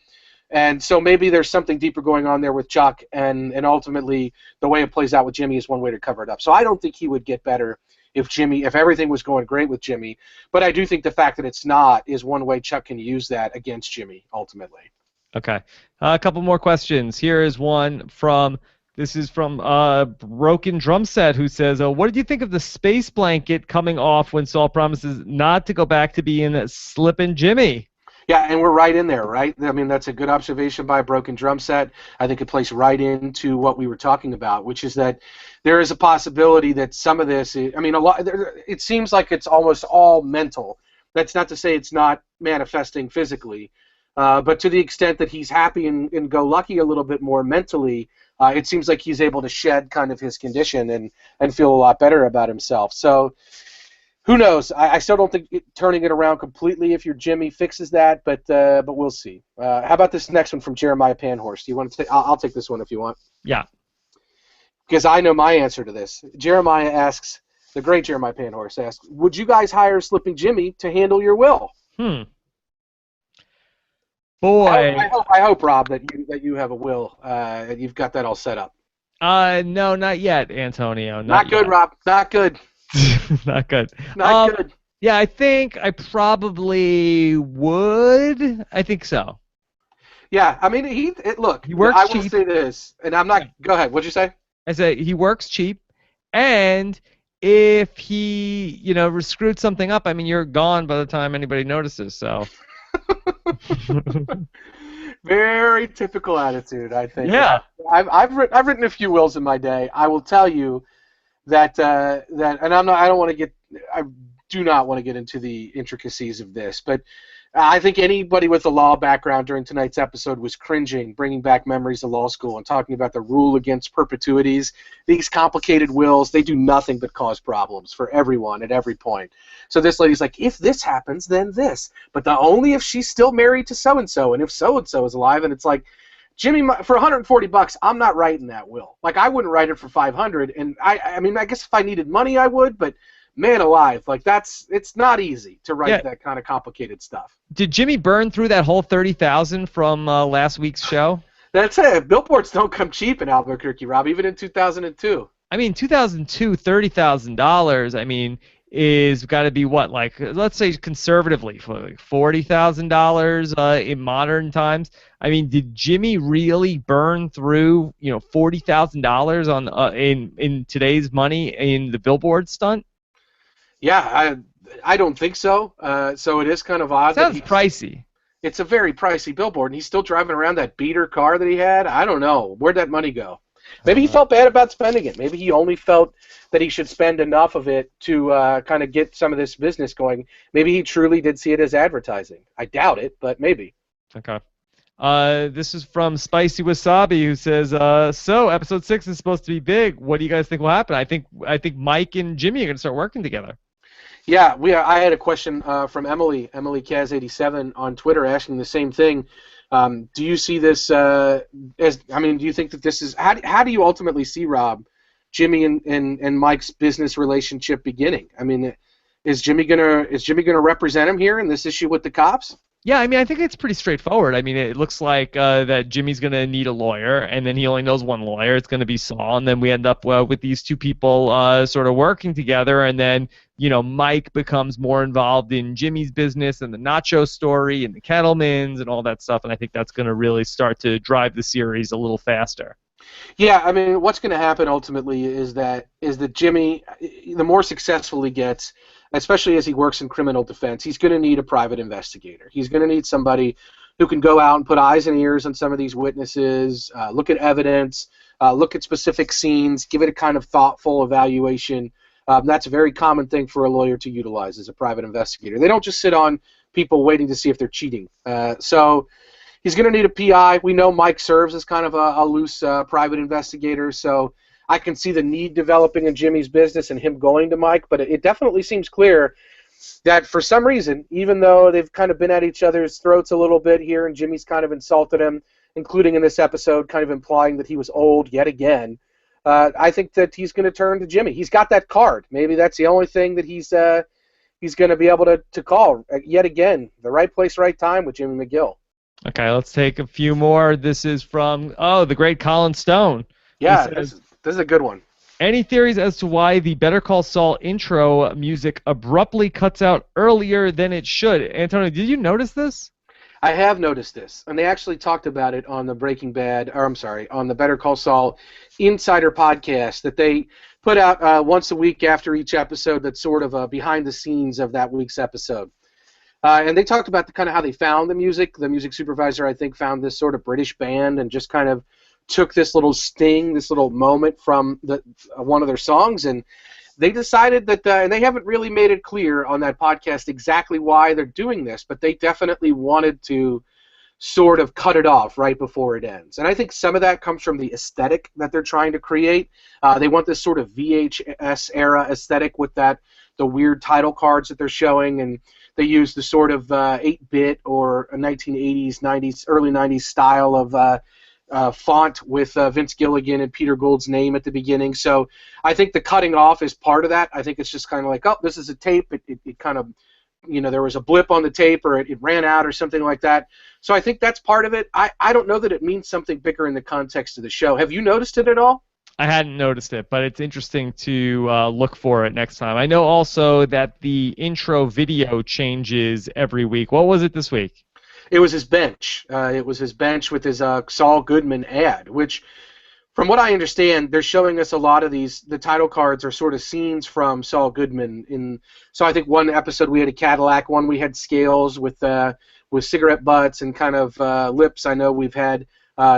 And so maybe there's something deeper going on there with Chuck, and ultimately the way it plays out with Jimmy is one way to cover it up. So I don't think he would get better if everything was going great with Jimmy, but I do think the fact that it's not is one way Chuck can use that against Jimmy ultimately. Okay. A couple more questions. Here is one from Broken Drum Set, who says, what did you think of the space blanket coming off when Saul promises not to go back to being Slippin' Jimmy? Yeah, and we're right in there, right? I mean, that's a good observation by a Broken Drum Set. I think it plays right into what we were talking about, which is that there is a possibility that some of this, it seems like it's almost all mental. That's not to say it's not manifesting physically, but to the extent that he's happy and go lucky a little bit more mentally, it seems like he's able to shed kind of his condition and feel a lot better about himself. So who knows? I still don't think turning it around completely, if your Jimmy, fixes that, but we'll see. How about this next one from Jeremiah Panhorst? Do you want to? I'll take this one if you want. Yeah. Because I know my answer to this. Jeremiah asks, the great Jeremiah Panhorst asks, would you guys hire Slipping Jimmy to handle your will? Boy. I hope, Rob, that you have a will and you've got that all set up. No, not yet, Antonio. Not good, yet. Rob. Not good. Not good. Not good. Yeah, I think I probably would. I think so. Yeah, I mean, look, he works I will cheap. say this, and I'm not. Go ahead. What'd you say? I said he works cheap, and if he, screwed something up, I mean, you're gone by the time anybody notices. So, Very typical attitude, I think. And yeah. I've written a few wills in my day. I will tell you that and I don't want to get I do not want to get into the intricacies of this, but I think anybody with a law background during tonight's episode was cringing, bringing back memories of law school and talking about the rule against perpetuities. These complicated wills, they do nothing but cause problems for everyone at every point. So this lady's like, if this happens, then this. But only if she's still married to so-and-so, and if so-and-so is alive. And it's like, Jimmy, for $140, I'm not writing that will. Like, I wouldn't write it for $500. And I mean, I guess if I needed money, I would, but man alive, like it's not easy to write that kind of complicated stuff. Did Jimmy burn through that whole 30,000 from last week's show? That's it. Billboards don't come cheap in Albuquerque, Rob, even in 2002. I mean, 2002, $30,000. I mean, is got to be what, like, let's say conservatively, like $40,000 in modern times. I mean, did Jimmy really burn through, $40,000 on in today's money in the Billboard stunt? Yeah, I don't think so. So it is kind of odd. Sounds pricey. It's a very pricey billboard, and he's still driving around that beater car that he had. I don't know. Where'd that money go? Maybe he felt bad about spending it. Maybe he only felt that he should spend enough of it to kind of get some of this business going. Maybe he truly did see it as advertising. I doubt it, but maybe. Okay. This is from Spicy Wasabi, who says, so episode 6 is supposed to be big. What do you guys think will happen? I think Mike and Jimmy are going to start working together. Yeah, I had a question from Emily Kaz87 on Twitter asking the same thing. Do you see this do you think that this is how do you ultimately see, Rob, Jimmy and Mike's business relationship beginning? I mean, is Jimmy gonna represent him here in this issue with the cops? Yeah, I mean, I think it's pretty straightforward. I mean, it looks like that Jimmy's going to need a lawyer, and then he only knows one lawyer. It's going to be Saul, and then we end up with these two people sort of working together, and then, Mike becomes more involved in Jimmy's business and the nacho story and the Kettlemans and all that stuff, and I think that's going to really start to drive the series a little faster. Yeah, I mean, what's going to happen ultimately is that Jimmy, the more successful he gets, especially as he works in criminal defense, he's going to need a private investigator. He's going to need somebody who can go out and put eyes and ears on some of these witnesses, look at evidence, look at specific scenes, give it a kind of thoughtful evaluation. That's a very common thing for a lawyer to utilize as a private investigator. They don't just sit on people waiting to see if they're cheating. So he's going to need a PI. We know Mike serves as kind of a loose private investigator, so I can see the need developing in Jimmy's business and him going to Mike, but it definitely seems clear that for some reason, even though they've kind of been at each other's throats a little bit here and Jimmy's kind of insulted him, including in this episode, kind of implying that he was old yet again, I think that he's going to turn to Jimmy. He's got that card. Maybe that's the only thing that he's going to be able to call yet again. The right place, right time with Jimmy McGill. Okay, let's take a few more. This is from, the great Colin Stone. Yeah, this is a good one. Any theories as to why the Better Call Saul intro music abruptly cuts out earlier than it should? Antonio, did you notice this? I have noticed this, and they actually talked about it on the on the Better Call Saul Insider podcast that they put out once a week after each episode. That's sort of behind the scenes of that week's episode. And they talked about kind of how they found the music. The music supervisor, I think, found this sort of British band and just kind of took this little sting, this little moment from one of their songs, and they decided that, and they haven't really made it clear on that podcast exactly why they're doing this, but they definitely wanted to sort of cut it off right before it ends. And I think some of that comes from the aesthetic that they're trying to create. They want this sort of VHS era aesthetic with the weird title cards that they're showing, and they use the sort of 8-bit or a 1980s, 90s, early 90s style of font with Vince Gilligan and Peter Gould's name at the beginning. So I think the cutting off is part of that. I think it's just kind of like, oh, this is a tape. It kind of, there was a blip on the tape or it ran out or something like that. So I think that's part of it. I don't know that it means something bigger in the context of the show. Have you noticed it at all? I hadn't noticed it, but it's interesting to look for it next time. I know also that the intro video changes every week. What was it this week? It was his bench. It was his bench with his Saul Goodman ad, which From what I understand, they're showing us a lot of these. The title cards are sort of scenes from Saul Goodman. So I think one episode we had a Cadillac, one we had scales with cigarette butts and kind of lips. I know we've had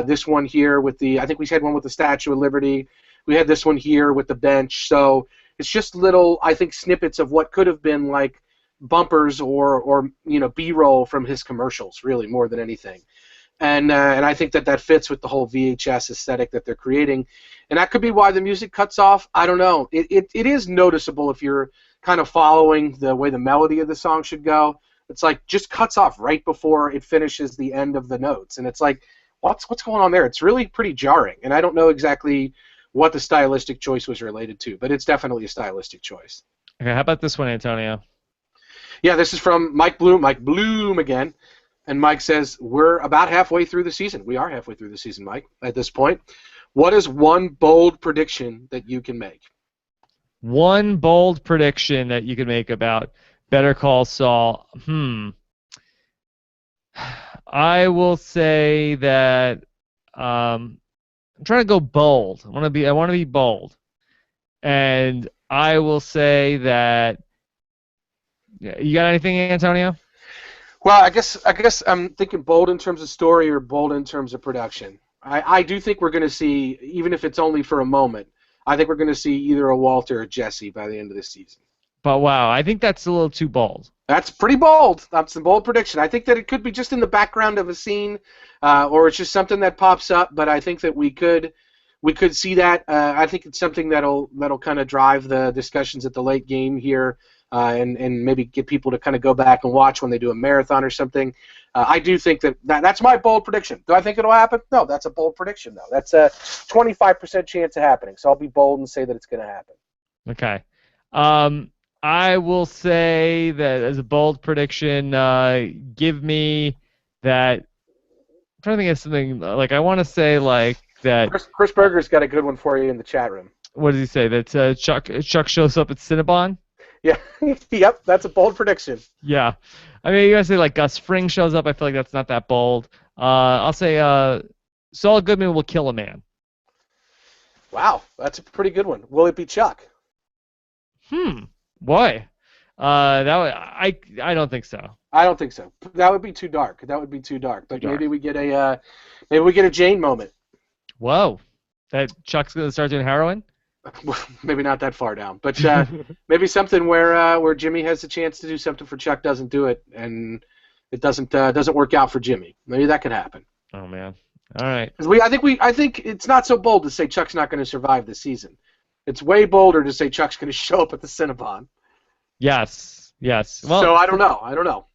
this one here with I think we had one with the Statue of Liberty. We had this one here with the bench. So it's just little, I think, snippets of what could have been like bumpers or B-roll from his commercials, really, more than anything. And I think that fits with the whole VHS aesthetic that they're creating. And that could be why the music cuts off. I don't know. It is noticeable if you're kind of following the way the melody of the song should go. It's like just cuts off right before it finishes the end of the notes. And it's like, what's going on there? It's really pretty jarring. And I don't know exactly what the stylistic choice was related to, but it's definitely a stylistic choice. Okay, how about this one, Antonio? Yeah, this is from Mike Bloom again. And Mike says, we're about halfway through the season. We are halfway through the season, Mike, at this point. What is one bold prediction that you can make? One bold prediction that you can make about Better Call Saul. I will say that I'm trying to go bold. I want to be bold. And I will say that you got anything, Antonio? Well, I guess I'm thinking bold in terms of story or bold in terms of production. I do think we're going to see, even if it's only for a moment, I think we're going to see either a Walter or Jesse by the end of the season. But wow, I think that's a little too bold. That's pretty bold. That's a bold prediction. I think that it could be just in the background of a scene, or it's just something that pops up. But I think that we could see that. I think it's something that'll kind of drive the discussions at the late game here. And maybe get people to kind of go back and watch when they do a marathon or something. I do think that's my bold prediction. Do I think it'll happen? No, that's a bold prediction, though. That's a 25% chance of happening, so I'll be bold and say that it's going to happen. Okay. I will say that as a bold prediction, give me that. I'm trying to think of something, like I want to say like that. Chris Berger's got a good one for you in the chat room. What does he say? That Chuck shows up at Cinnabon? Yeah, yep, that's a bold prediction. Yeah, I mean, you guys say like Gus Fring shows up. I feel like that's not that bold. I'll say Saul Goodman will kill a man. Wow, that's a pretty good one. Will it be Chuck? Boy, I don't think so. I don't think so. That would be too dark. But maybe we get a Jane moment. Whoa, that Chuck's gonna start doing heroin? Maybe not that far down, but maybe something where Jimmy has a chance to do something for Chuck, doesn't do it, and it doesn't work out for Jimmy. Maybe that could happen. Oh man! All right. I think it's not so bold to say Chuck's not going to survive this season. It's way bolder to say Chuck's going to show up at the Cinnabon. Yes. Well, so I don't know.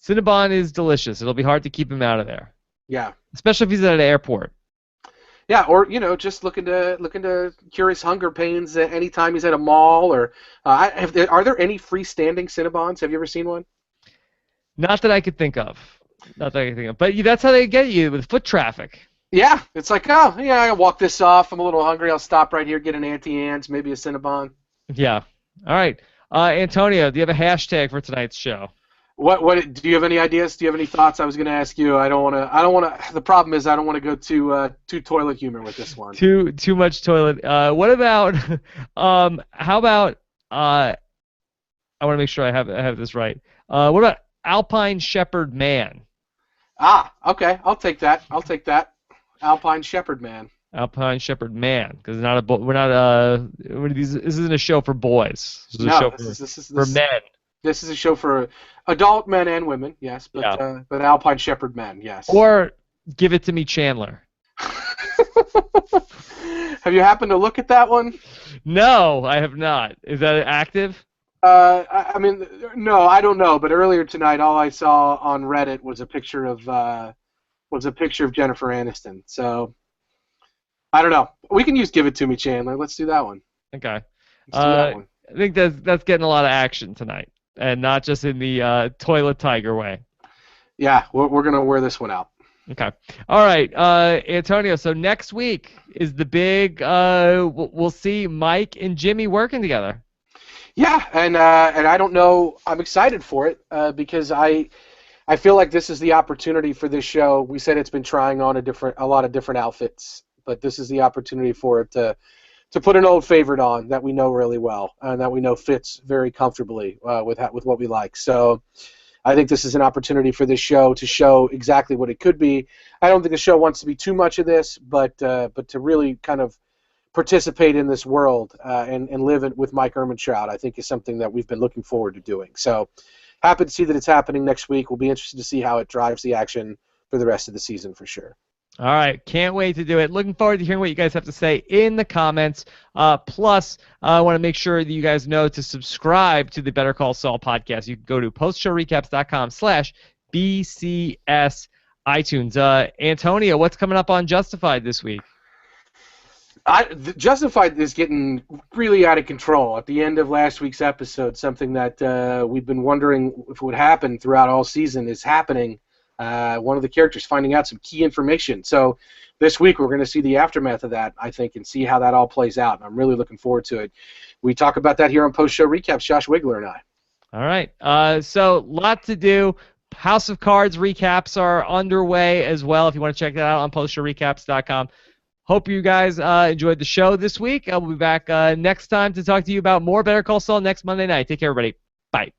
Cinnabon is delicious. It'll be hard to keep him out of there. Yeah. Especially if he's at an airport. Yeah, or just looking to cure his hunger pains at any time he's at a mall, or are there any freestanding Cinnabons? Have you ever seen one? Not that I could think of. But that's how they get you with foot traffic. Yeah, it's like, oh yeah, I walk this off. I'm a little hungry. I'll stop right here, get an Auntie Anne's, maybe a Cinnabon. Yeah. All right, Antonia, do you have a hashtag for tonight's show? What do you have any ideas? Do you have any thoughts? I was going to ask you. I don't want to. The problem is I don't want to go too toilet humor with this one. Too much toilet. What about? How about? I want to make sure I have this right. What about Alpine Shepherd Man? Ah, okay. I'll take that. Alpine Shepherd Man. Alpine Shepherd Man, because this isn't a show for boys. This is a show for men. This is a show for adult men and women, yes, but Alpine Shepherd men, yes. Or Give It to Me, Chandler. Have you happened to look at that one? No, I have not. Is that active? I mean, no, I don't know. But earlier tonight, all I saw on Reddit was a picture of Jennifer Aniston. So I don't know. We can use Give It to Me, Chandler. Let's do that one. Okay. Let's do that one. I think that's getting a lot of action tonight, and not just in the toilet tiger way. Yeah, we're gonna wear this one out. Okay. All right, Antonio. So next week is the big. We'll see Mike and Jimmy working together. Yeah, and I don't know. I'm excited for it because I feel like this is the opportunity for this show. We said it's been trying on a lot of different outfits, but this is the opportunity for it to put an old favorite on that we know really well and that we know fits very comfortably with what we like. So I think this is an opportunity for this show to show exactly what it could be. I don't think the show wants to be too much of this, but to really kind of participate in this world and live it with Mike Ehrmantraut, I think is something that we've been looking forward to doing. So happy to see that it's happening next week. We'll be interested to see how it drives the action for the rest of the season for sure. All right, can't wait to do it. Looking forward to hearing what you guys have to say in the comments. Plus, I want to make sure that you guys know to subscribe to the Better Call Saul podcast. You can go to postshowrecaps.com/BCS iTunes. Antonia, what's coming up on Justified this week? Justified is getting really out of control. At the end of last week's episode, something that we've been wondering if it would happen throughout all season is happening. One of the characters finding out some key information. So this week we're going to see the aftermath of that, I think, and see how that all plays out. And I'm really looking forward to it. We talk about that here on Post-Show Recaps, Josh Wigler and I. All right. So lot to do. House of Cards recaps are underway as well if you want to check that out on postshowrecaps.com. Hope you guys enjoyed the show this week. We'll be back next time to talk to you about more Better Call Saul next Monday night. Take care, everybody. Bye.